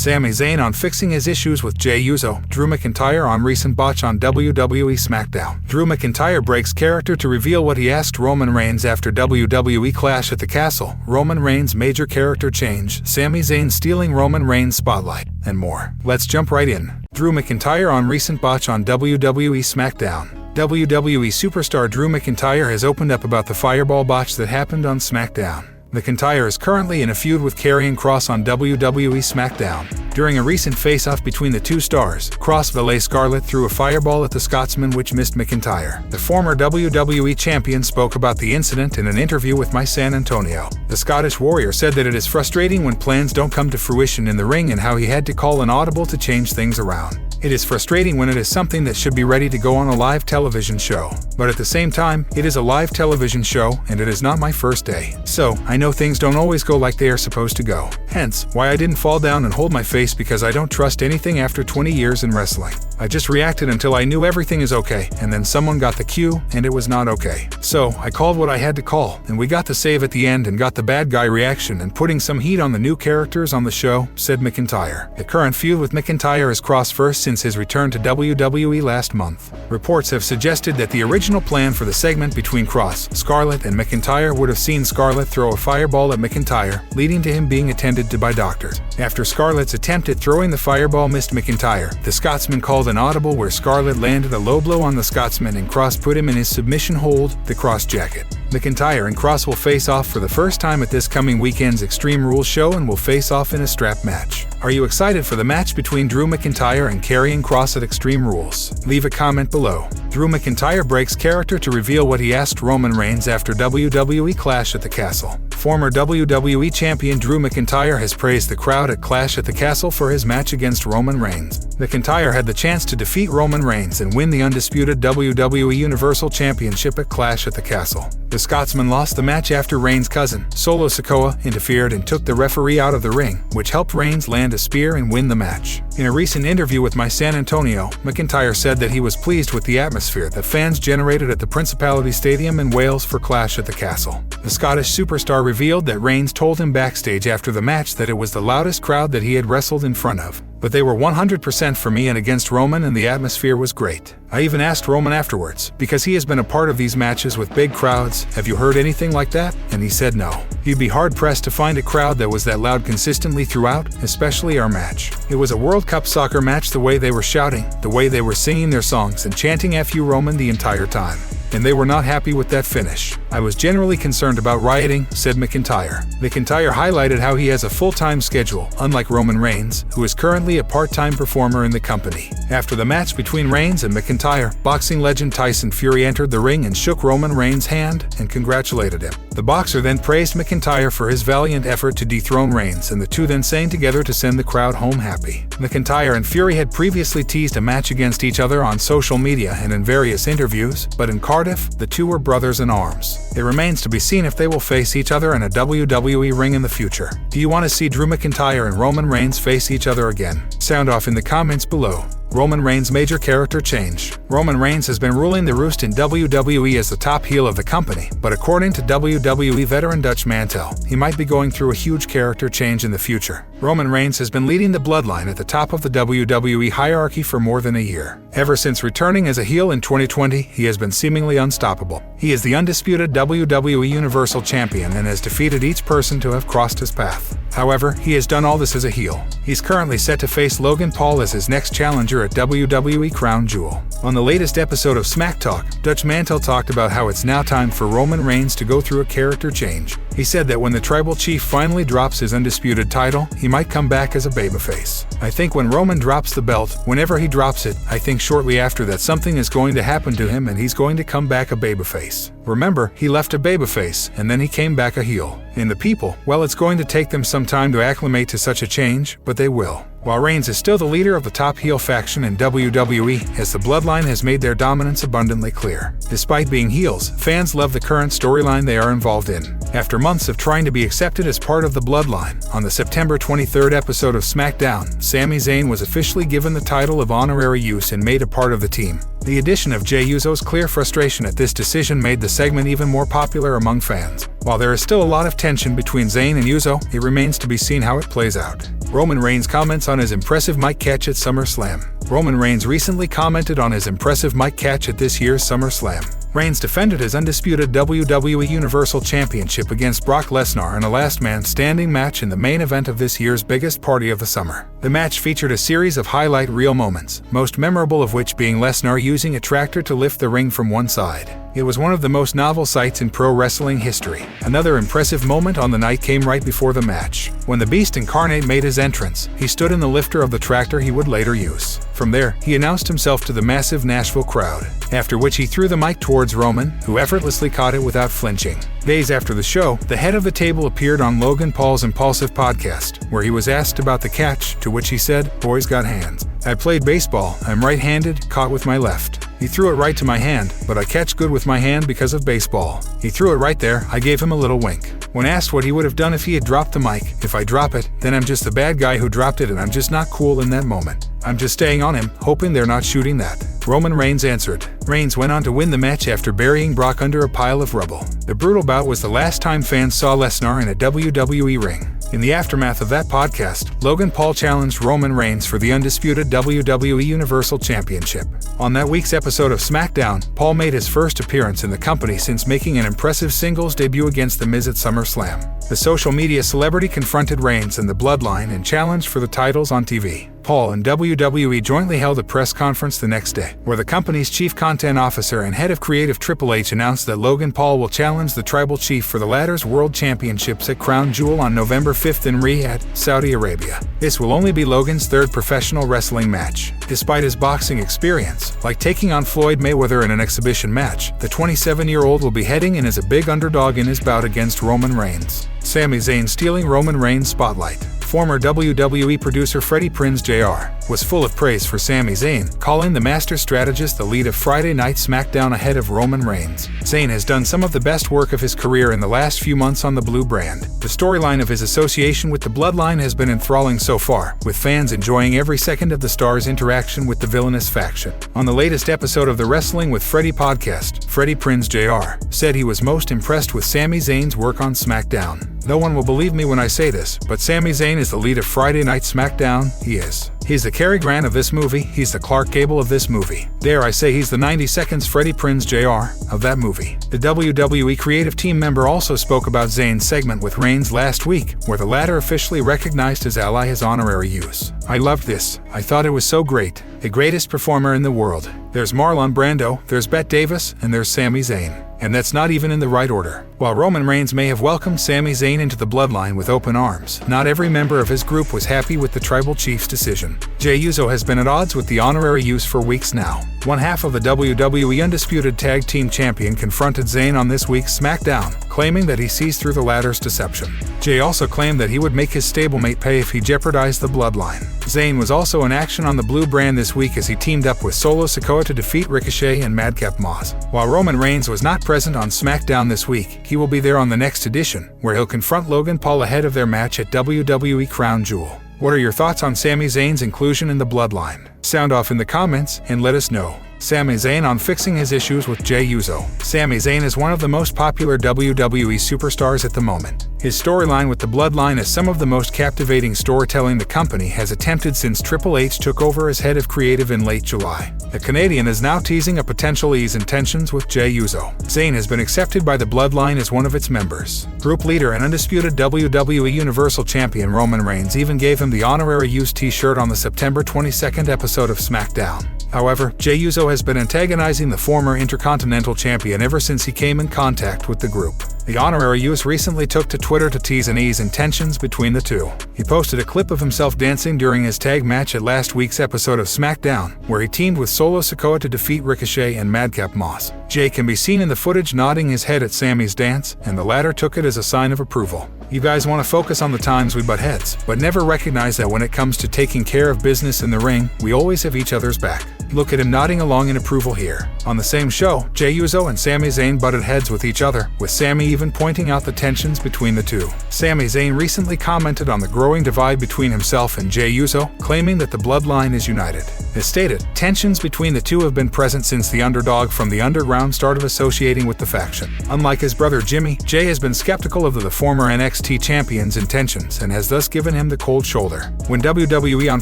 Sami Zayn on fixing his issues with Jey Uso, Drew McIntyre on recent botch on WWE SmackDown. Drew McIntyre breaks character to reveal what he asked Roman Reigns after WWE Clash at the Castle, Roman Reigns' major character change, Sami Zayn stealing Roman Reigns' spotlight, and more. Let's jump right in. Drew McIntyre on recent botch on WWE SmackDown. WWE superstar Drew McIntyre has opened up about the fireball botch that happened on SmackDown. McIntyre is currently in a feud with Karrion Kross on WWE SmackDown. During a recent face-off between the two stars, Kross vs. Scarlett threw a fireball at the Scotsman which missed McIntyre. The former WWE champion spoke about the incident in an interview with My San Antonio. The Scottish Warrior said that it is frustrating when plans don't come to fruition in the ring and how he had to call an audible to change things around. It is frustrating when it is something that should be ready to go on a live television show. But at the same time, it is a live television show and it is not my first day. So, I know things don't always go like they are supposed to go. Hence, why I didn't fall down and hold my face because I don't trust anything after 20 years in wrestling. I just reacted until I knew everything is okay, and then someone got the cue, and it was not okay. So, I called what I had to call, and we got the save at the end and got the bad guy reaction and putting some heat on the new characters on the show, said McIntyre. The current feud with McIntyre is Kross first since his return to WWE last month. Reports have suggested that the original plan for the segment between Kross, Scarlett, and McIntyre would have seen Scarlett throw a fireball at McIntyre, leading to him being attended to by doctors. After Scarlett's attempt at throwing the fireball missed McIntyre, the Scotsman called an audible where Scarlett landed a low blow on the Scotsman and Kross put him in his submission hold, the Kross jacket. McIntyre and Kross will face off for the first time at this coming weekend's Extreme Rules show and will face off in a strap match. Are you excited for the match between Drew McIntyre and Karrion Kross at Extreme Rules? Leave a comment below. Drew McIntyre breaks character to reveal what he asked Roman Reigns after WWE Clash at the Castle. Former WWE champion Drew McIntyre has praised the crowd at Clash at the Castle for his match against Roman Reigns. McIntyre had the chance to defeat Roman Reigns and win the undisputed WWE Universal Championship at Clash at the Castle. The Scotsman lost the match after Reigns' cousin, Solo Sikoa, interfered and took the referee out of the ring, which helped Reigns land a spear and win the match. In a recent interview with My San Antonio, McIntyre said that he was pleased with the atmosphere that fans generated at the Principality Stadium in Wales for Clash at the Castle. The Scottish superstar revealed that Reigns told him backstage after the match that it was the loudest crowd that he had wrestled in front of. But they were 100% for me and against Roman and the atmosphere was great. I even asked Roman afterwards, because he has been a part of these matches with big crowds, have you heard anything like that? And he said no. You'd be hard-pressed to find a crowd that was that loud consistently throughout, especially our match. It was a World Cup soccer match, the way they were shouting, the way they were singing their songs and chanting F you Roman the entire time. And they were not happy with that finish. I was generally concerned about rioting, said McIntyre. McIntyre highlighted how he has a full-time schedule, unlike Roman Reigns, who is currently a part-time performer in the company. After the match between Reigns and McIntyre, boxing legend Tyson Fury entered the ring and shook Roman Reigns' hand and congratulated him. The boxer then praised McIntyre for his valiant effort to dethrone Reigns, and the two then sang together to send the crowd home happy. McIntyre and Fury had previously teased a match against each other on social media and in various interviews, but in Cardiff, the two were brothers in arms. It remains to be seen if they will face each other in a WWE ring in the future. Do you want to see Drew McIntyre and Roman Reigns face each other again? Sound off in the comments below. Roman Reigns' major character change. Roman Reigns has been ruling the roost in WWE as the top heel of the company, but according to WWE veteran Dutch Mantel, he might be going through a huge character change in the future. Roman Reigns has been leading the bloodline at the top of the WWE hierarchy for more than a year. Ever since returning as a heel in 2020, he has been seemingly unstoppable. He is the undisputed WWE Universal Champion and has defeated each person to have crossed his path. However, he has done all this as a heel. He's currently set to face Logan Paul as his next challenger at WWE Crown Jewel. On the latest episode of Smack Talk, Dutch Mantel talked about how it's now time for Roman Reigns to go through a character change. He said that when the Tribal Chief finally drops his undisputed title, he might come back as a babyface. I think when Roman drops the belt, whenever he drops it, I think shortly after that something is going to happen to him and he's going to come back a babyface. Remember, he left a babyface and then he came back a heel. And the people, well, it's going to take them some time to acclimate to such a change, but they will. While Reigns is still the leader of the top heel faction in WWE, as the Bloodline has made their dominance abundantly clear. Despite being heels, fans love the current storyline they are involved in. After months of trying to be accepted as part of the Bloodline, on the September 23rd episode of SmackDown, Sami Zayn was officially given the title of honorary use and made a part of the team. The addition of Jey Uso's clear frustration at this decision made the segment even more popular among fans. While there is still a lot of tension between Zayn and Uso, it remains to be seen how it plays out. Roman Reigns comments on his impressive mic catch at SummerSlam. Roman Reigns recently commented on his impressive mic catch at this year's SummerSlam. Reigns defended his undisputed WWE Universal Championship against Brock Lesnar in a last-man-standing match in the main event of this year's biggest party of the summer. The match featured a series of highlight reel moments, most memorable of which being Lesnar using a tractor to lift the ring from one side. It was one of the most novel sights in pro wrestling history. Another impressive moment on the night came right before the match. When the Beast Incarnate made his entrance, he stood in the lifter of the tractor he would later use. From there, he announced himself to the massive Nashville crowd, after which he threw the mic towards Roman, who effortlessly caught it without flinching. Days after the show, the head of the table appeared on Logan Paul's Impulsive podcast, where he was asked about the catch, to which he said, "Boys got hands. I played baseball, I'm right-handed, caught with my left. He threw it right to my hand, but I catch good with my hand because of baseball. He threw it right there, I gave him a little wink." When asked what he would have done if he had dropped the mic, "If I drop it, then I'm just the bad guy who dropped it and I'm just not cool in that moment. I'm just staying on him, hoping they're not shooting that." Roman Reigns answered. Reigns went on to win the match after burying Brock under a pile of rubble. The brutal bout was the last time fans saw Lesnar in a WWE ring. In the aftermath of that podcast, Logan Paul challenged Roman Reigns for the undisputed WWE Universal Championship. On that week's episode of SmackDown, Paul made his first appearance in the company since making an impressive singles debut against The Miz at SummerSlam. The social media celebrity confronted Reigns and the Bloodline and challenged for the titles on TV. Paul and WWE jointly held a press conference the next day, where the company's chief content officer and head of creative Triple H announced that Logan Paul will challenge the Tribal Chief for the latter's World Championships at Crown Jewel on November 5th in Riyadh, Saudi Arabia. This will only be Logan's third professional wrestling match. Despite his boxing experience, like taking on Floyd Mayweather in an exhibition match, the 27-year-old will be heading in as a big underdog in his bout against Roman Reigns. Sami Zayn stealing Roman Reigns' spotlight. Former WWE producer Freddie Prinze Jr. was full of praise for Sami Zayn, calling the master strategist the lead of Friday Night SmackDown ahead of Roman Reigns. Zayn has done some of the best work of his career in the last few months on the Blue brand. The storyline of his association with the Bloodline has been enthralling so far, with fans enjoying every second of the star's interaction with the villainous faction. On the latest episode of the Wrestling with Freddie podcast, Freddie Prinze Jr. said he was most impressed with Sami Zayn's work on SmackDown. "No one will believe me when I say this, but Sami Zayn is the lead of Friday Night SmackDown. He is. He's the Cary Grant of this movie, he's the Clark Gable of this movie. Dare I say he's the 90 Seconds Freddie Prinze Jr. of that movie." The WWE creative team member also spoke about Zayn's segment with Reigns last week, where the latter officially recognized his ally his honorary use. "I loved this. I thought it was so great. The greatest performer in the world. There's Marlon Brando, there's Bette Davis, and there's Sami Zayn. And that's not even in the right order." While Roman Reigns may have welcomed Sami Zayn into the Bloodline with open arms, not every member of his group was happy with the Tribal Chief's decision. Jey Uso has been at odds with the honorary use for weeks now. One half of the WWE Undisputed Tag Team Champion confronted Zayn on this week's SmackDown, claiming that he sees through the latter's deception. Jey also claimed that he would make his stablemate pay if he jeopardized the Bloodline. Zayn was also in action on the Blue brand this week as he teamed up with Solo Sikoa to defeat Ricochet and Madcap Moss. While Roman Reigns was not present on SmackDown this week, he will be there on the next edition, where he'll confront Logan Paul ahead of their match at WWE Crown Jewel. What are your thoughts on Sami Zayn's inclusion in the Bloodline? Sound off in the comments and let us know. Sami Zayn on fixing his issues with Jey Uso. Sami Zayn is one of the most popular WWE superstars at the moment. His storyline with the Bloodline is some of the most captivating storytelling the company has attempted since Triple H took over as head of creative in late July. The Canadian is now teasing a potential ease in tensions with Jey Uso. Zayn has been accepted by the Bloodline as one of its members. Group leader and undisputed WWE Universal Champion Roman Reigns even gave him the honorary use t-shirt on the September 22nd episode of SmackDown. However, Jey Uso has been antagonizing the former Intercontinental Champion ever since he came in contact with the group. The honorary use recently took to Twitter to tease an ease in tensions between the two. He posted a clip of himself dancing during his tag match at last week's episode of SmackDown, where he teamed with Solo Sikoa to defeat Ricochet and Madcap Moss. Jey can be seen in the footage nodding his head at Sami's dance, and the latter took it as a sign of approval. You guys want to focus on the times we butt heads, but never recognize that when it comes to taking care of business in the ring, we always have each other's back. Look at him nodding along in approval here. On the same show, Jey Uso and Sami Zayn butted heads with each other, with Sami even pointing out the tensions between the two. Sami Zayn recently commented on the growing divide between himself and Jey Uso, claiming that the Bloodline is united. As stated, tensions between the two have been present since the underdog from the underground started associating with the faction. Unlike his brother Jimmy, Jey has been skeptical of the former NXT champion's intentions and has thus given him the cold shoulder. When WWE on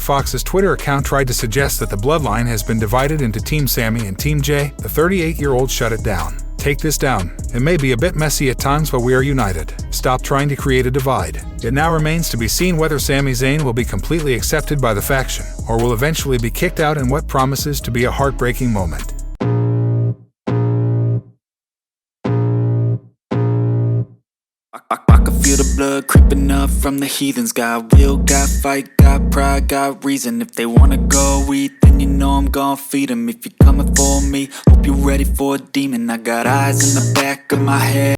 Fox's Twitter account tried to suggest that the bloodline has been divided into Team Sami and Team Jey, the 38-year-old shut it down. Take this down. It may be a bit messy at times, but we are united. Stop trying to create a divide. It now remains to be seen whether Sami Zayn will be completely accepted by the faction, or will eventually be kicked out in what promises to be a heartbreaking moment. I can feel the blood creeping up from the heathens. Got will, got fight, got pride, got reason. If they wanna go eat, then you know I'm gon' feed them. If you're coming for me, hope you're ready for a demon. I got eyes in the back of my head.